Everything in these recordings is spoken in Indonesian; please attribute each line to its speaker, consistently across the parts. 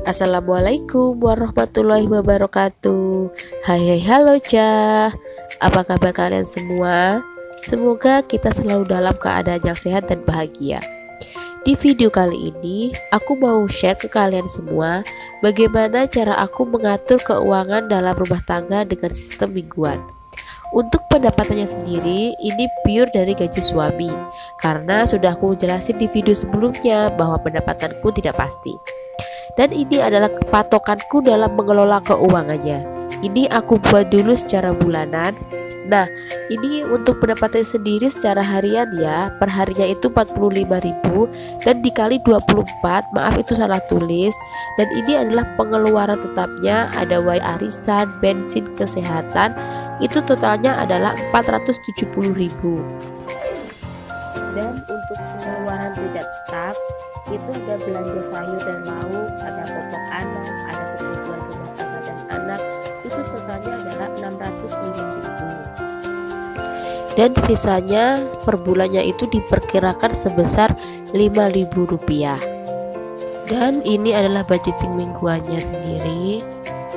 Speaker 1: Assalamualaikum warahmatullahi wabarakatuh. Halo Cah. Apa kabar kalian semua? Semoga kita selalu dalam keadaan yang sehat dan bahagia. Di video kali ini, aku mau share ke kalian semua bagaimana cara aku mengatur keuangan dalam rumah tangga dengan sistem mingguan. Untuk pendapatannya sendiri, ini pure dari gaji suami, karena sudah aku jelasin di video sebelumnya bahwa pendapatanku tidak pasti. Dan ini adalah patokanku dalam mengelola keuangannya. Ini aku buat dulu secara bulanan. Nah, ini untuk pendapatan sendiri secara harian ya. Perharinya itu 45.000 dan dikali 24. Maaf itu salah tulis. Dan ini adalah pengeluaran tetapnya, ada arisan, bensin, kesehatan. Itu totalnya adalah 470.000. Dan untuk pengeluaran tidak tetap itu ada belanja sayur dan lauk, ada popok anak, ada kebutuhan rumah tangga dan anak, itu totalnya adalah 605.000. Dan sisanya per bulannya itu diperkirakan sebesar 5.000 rupiah. Dan ini adalah budgeting mingguannya sendiri,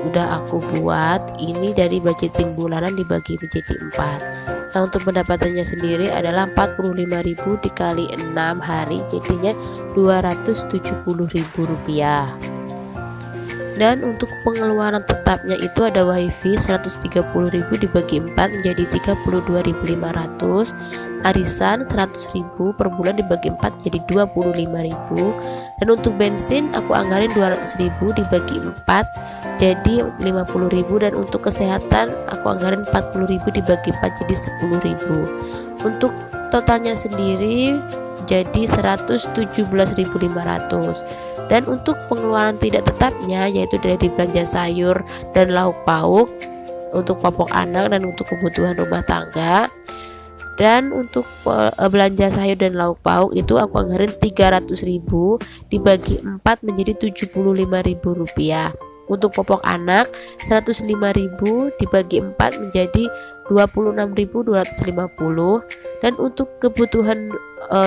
Speaker 1: udah aku buat. Ini dari budgeting bulanan dibagi menjadi 4. Nah, untuk pendapatannya sendiri adalah 45.000 dikali 6 hari, jadinya 270.000 rupiah. Dan untuk pengeluaran tetapnya itu ada wifi 130.000 dibagi 4 menjadi 32.500, arisan 100.000 per bulan dibagi 4 jadi 25.000. Dan untuk bensin aku anggarin 200.000 dibagi 4 jadi 50.000. Dan untuk kesehatan aku anggarin 40.000 dibagi 4 jadi 10.000. Untuk totalnya sendiri jadi 117.500. Dan untuk pengeluaran tidak tetapnya yaitu dari belanja sayur dan lauk pauk, untuk popok anak dan untuk kebutuhan rumah tangga. Dan untuk belanja sayur dan lauk pauk itu aku anggarin 300.000 dibagi 4 menjadi 75.000 rupiah. Untuk popok anak 105.000 dibagi 4 menjadi 26.250. Dan untuk kebutuhan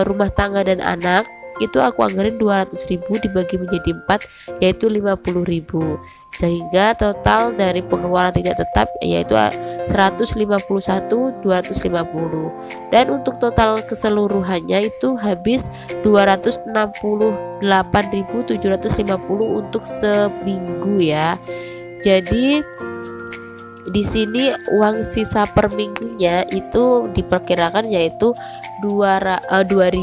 Speaker 1: rumah tangga dan anak itu aku anggarin 200.000 dibagi menjadi 4 yaitu 50.000, sehingga total dari pengeluaran tidak tetap yaitu 151.250. Dan untuk total keseluruhannya itu habis 268.750 untuk seminggu ya. Jadi di sini uang sisa per minggunya itu diperkirakan yaitu 2.250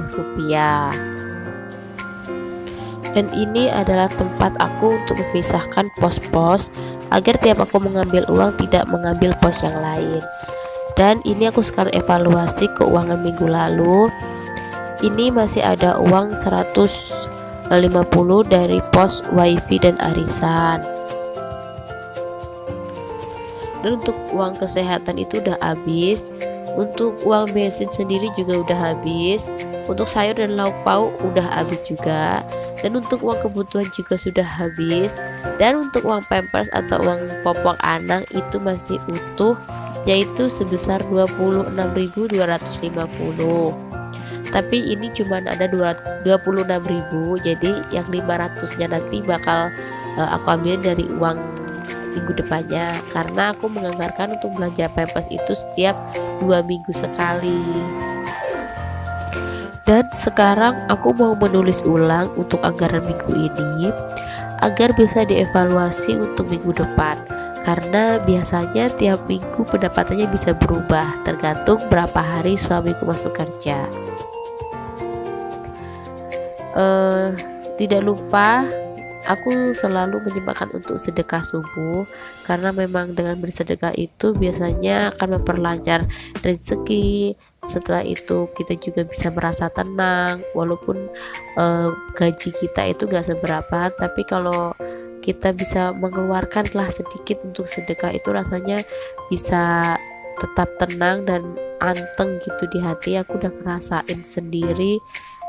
Speaker 1: rupiah. Dan ini adalah tempat aku untuk memisahkan pos-pos agar tiap aku mengambil uang tidak mengambil pos yang lain. Dan ini aku sekarang evaluasi keuangan minggu lalu. Ini masih ada uang 150 dari pos wifi dan arisan. Dan untuk uang kesehatan itu udah habis. Untuk uang bensin sendiri juga udah habis. Untuk sayur dan lauk pauk udah habis juga. Dan untuk uang kebutuhan juga sudah habis. Dan untuk uang pampers atau uang popok anak itu masih utuh, yaitu sebesar 26.250. Tapi ini cuma ada 26.000, jadi yang 500-nya nanti bakal aku ambil dari uang minggu depannya, karena aku menganggarkan untuk belanja pampers itu setiap 2 minggu sekali. Dan sekarang aku mau menulis ulang untuk anggaran minggu ini agar bisa dievaluasi untuk minggu depan, karena biasanya tiap minggu pendapatannya bisa berubah tergantung berapa hari suamiku masuk kerja. Tidak lupa aku selalu menyempatkan untuk sedekah subuh, karena memang dengan bersedekah itu biasanya akan memperlancar rezeki. Setelah itu kita juga bisa merasa tenang, walaupun gaji kita itu gak seberapa, tapi kalau kita bisa mengeluarkan telah sedikit untuk sedekah itu rasanya bisa tetap tenang dan anteng gitu di hati. Aku udah ngerasain sendiri,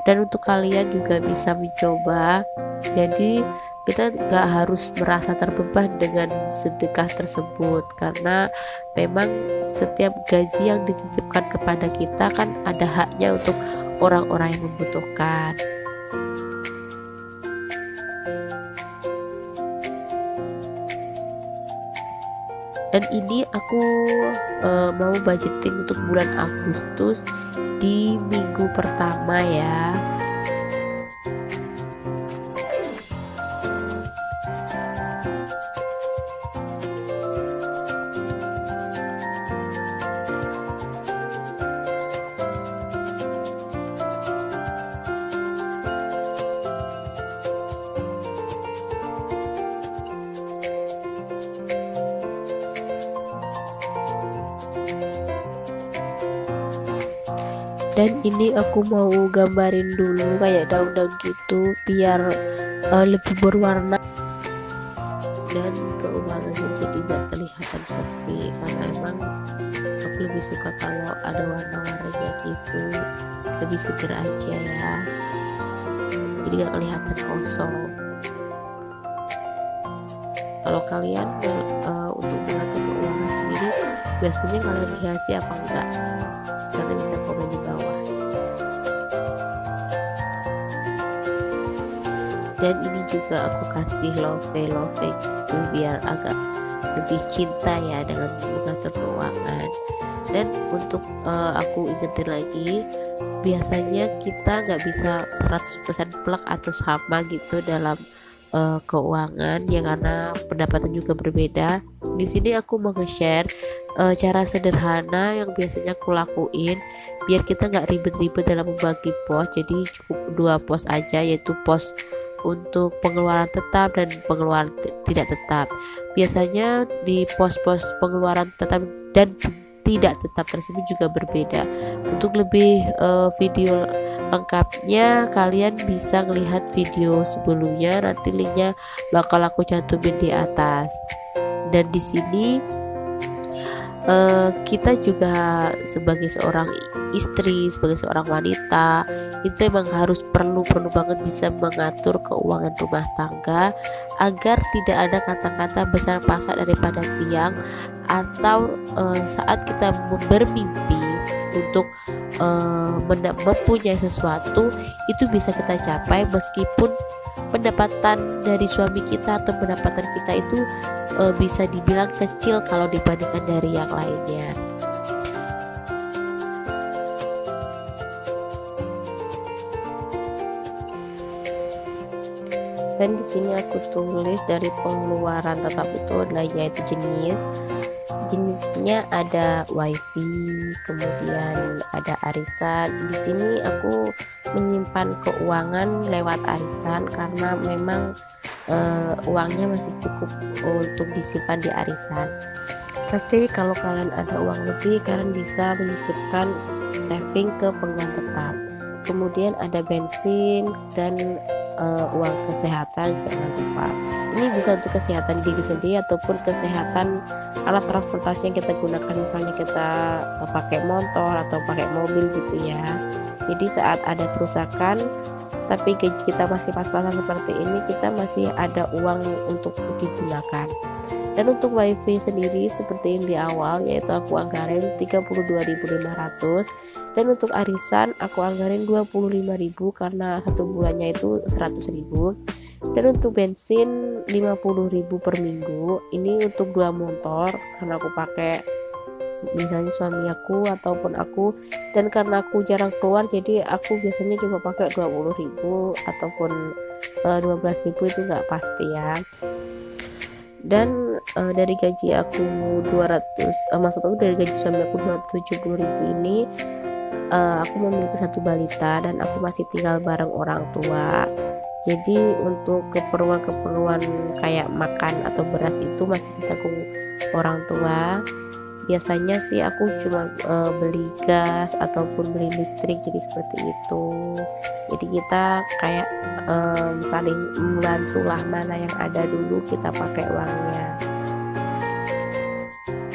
Speaker 1: dan untuk kalian juga bisa mencoba. Jadi kita gak harus merasa terbeban dengan sedekah tersebut, karena memang setiap gaji yang dititipkan kepada kita kan ada haknya untuk orang-orang yang membutuhkan. Dan ini aku mau budgeting untuk bulan Agustus di minggu pertama ya. Dan ini aku mau gambarin dulu kayak daun-daun gitu biar lebih berwarna dan keuangannya jadi gak terlihat sepi, karena emang aku lebih suka kalau ada warna-warnanya gitu, lebih seger aja ya, jadi gak kelihatan kosong. Kalau kalian untuk mengatur keuangan sendiri biasanya kalian hiasi apa enggak? Kalian bisa komen di bawah. Dan ini juga aku kasih love gitu biar agak lebih cinta ya dengan mengatur keuangan. Dan untuk aku ingetin lagi, biasanya kita nggak bisa 100% plek atau sama gitu dalam keuangan ya, karena pendapatan juga berbeda. Di sini aku mau nge-share cara sederhana yang biasanya aku lakuin biar kita nggak ribet-ribet dalam membagi pos. Jadi cukup 2 pos aja, yaitu pos untuk pengeluaran tetap dan pengeluaran tidak tetap. Biasanya di pos-pos pengeluaran tetap dan tidak tetap tersebut juga berbeda. Untuk lebih video lengkapnya kalian bisa melihat video sebelumnya, nanti linknya bakal aku cantumin di atas. Dan di sini kita juga sebagai seorang istri, sebagai seorang wanita, itu emang harus perlu banget bisa mengatur keuangan rumah tangga agar tidak ada kata-kata besar pasak daripada tiang, atau saat kita bermimpi untuk mempunyai sesuatu itu bisa kita capai meskipun pendapatan dari suami kita atau pendapatan kita itu bisa dibilang kecil kalau dibandingkan dari yang lainnya. Dan di sini aku tulis dari pengeluaran tetap itu adalah yaitu jenisnya ada wifi, kemudian ada arisan. Di sini aku menyimpan keuangan lewat arisan karena memang uangnya masih cukup untuk disimpan di arisan. Tapi kalau kalian ada uang lebih, kalian bisa menyisipkan saving ke pengeluaran tetap. Kemudian ada bensin dan uang kesehatan, jangan lupa. Ini bisa untuk kesehatan diri sendiri ataupun kesehatan alat transportasi yang kita gunakan, misalnya kita pakai motor atau pakai mobil gitu ya. Jadi saat ada kerusakan tapi gaji kita masih pas-pasan seperti ini, kita masih ada uang untuk digunakan. Dan untuk wifi sendiri seperti yang di awal, yaitu aku anggarin 32.500, dan untuk arisan aku anggarin 25.000 karena satu bulannya itu 100.000. Dan untuk bensin 50.000 per minggu, ini untuk 2 motor karena aku pakai misalnya suami aku ataupun aku, dan karena aku jarang keluar jadi aku biasanya cuma pakai 20.000 ataupun 12.000, itu nggak pasti ya. Dan dari gaji aku 200, maksud aku dari gaji suami aku 270.000 ini, aku memiliki 1 balita dan aku masih tinggal bareng orang tua. Jadi untuk keperluan kayak makan atau beras itu masih ditanggung orang tua. Biasanya sih aku cuma beli gas ataupun beli listrik, jadi seperti itu. Jadi kita kayak saling membantu lah, mana yang ada dulu kita pakai uangnya.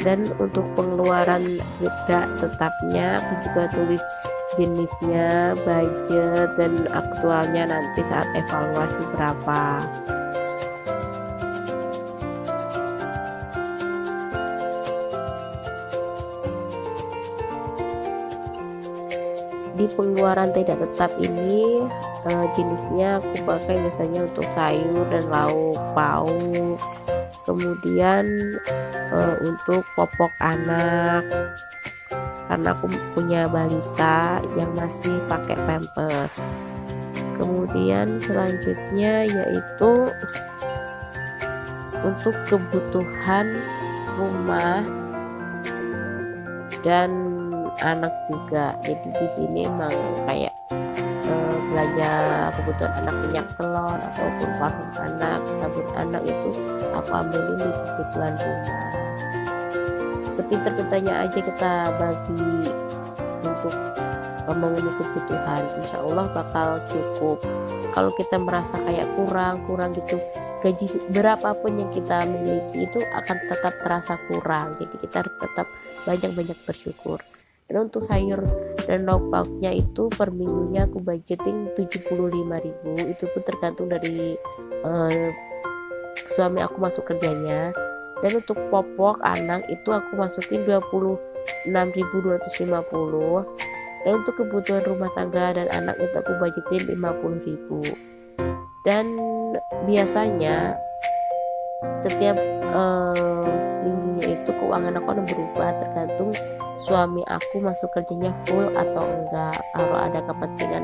Speaker 1: Dan untuk pengeluaran tidak tetapnya aku juga tulis jenisnya, budget, dan aktualnya nanti saat evaluasi berapa. Di pengeluaran tidak tetap ini jenisnya aku pakai biasanya untuk sayur dan lauk pauk, kemudian untuk popok anak karena aku punya balita yang masih pakai pampers. Kemudian selanjutnya yaitu untuk kebutuhan rumah dan anak juga. Jadi di sini emang kayak belanja kebutuhan anak, minyak telur ataupun parfum anak, sabun anak, itu aku ambilin di kebutuhan rumah. Sepinter-pinternya aja kita bagi untuk memenuhi kebutuhan, insya Allah bakal cukup. Kalau kita merasa kayak kurang gitu, gaji berapapun yang kita miliki itu akan tetap terasa kurang. Jadi kita harus tetap banyak-banyak bersyukur. Dan untuk sayur dan lauk pauknya itu per minggunya aku budgeting 75.000. Itu pun tergantung dari suami aku masuk kerjanya. Dan untuk popok anak itu aku masukin 26.250. Dan untuk kebutuhan rumah tangga dan anak itu aku budgetin 50.000. Dan biasanya setiap minggunya itu keuangan aku akan berubah tergantung suami aku masuk kerjanya full atau enggak. Kalau ada kepentingan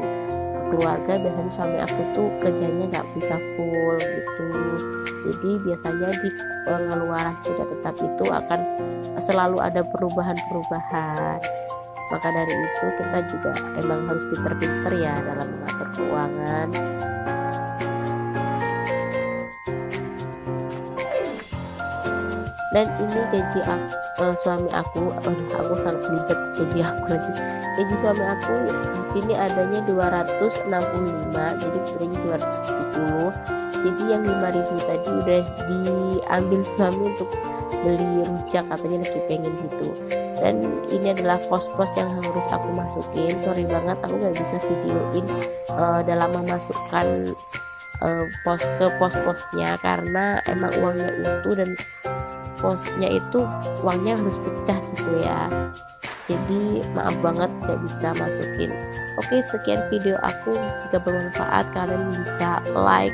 Speaker 1: keluarga, biasanya suami aku tuh kerjanya nggak bisa full gitu. Jadi biasanya di pengeluaran tidak tetap itu akan selalu ada perubahan-perubahan. Maka dari itu kita juga emang harus pinter-pinter ya dalam mengatur keuangan. Dan ini gaji suami aku sangat belibet gaji aku lagi. Gaji suami aku di sini adanya 265, jadi sebenarnya 270. Jadi yang 5.000 tadi udah diambil suami untuk beli rujak, katanya lagi pengen gitu. Dan ini adalah pos-pos yang harus aku masukin. Sorry banget aku nggak bisa videoin dalam memasukkan pos-posnya karena emang uangnya utuh dan posnya itu uangnya harus pecah gitu ya. Jadi maaf banget gak bisa masukin. Oke, sekian video aku. Jika bermanfaat kalian bisa like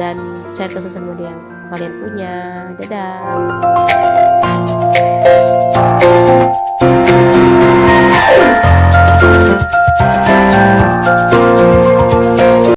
Speaker 1: dan share ke sosial media yang kalian punya. Dadah.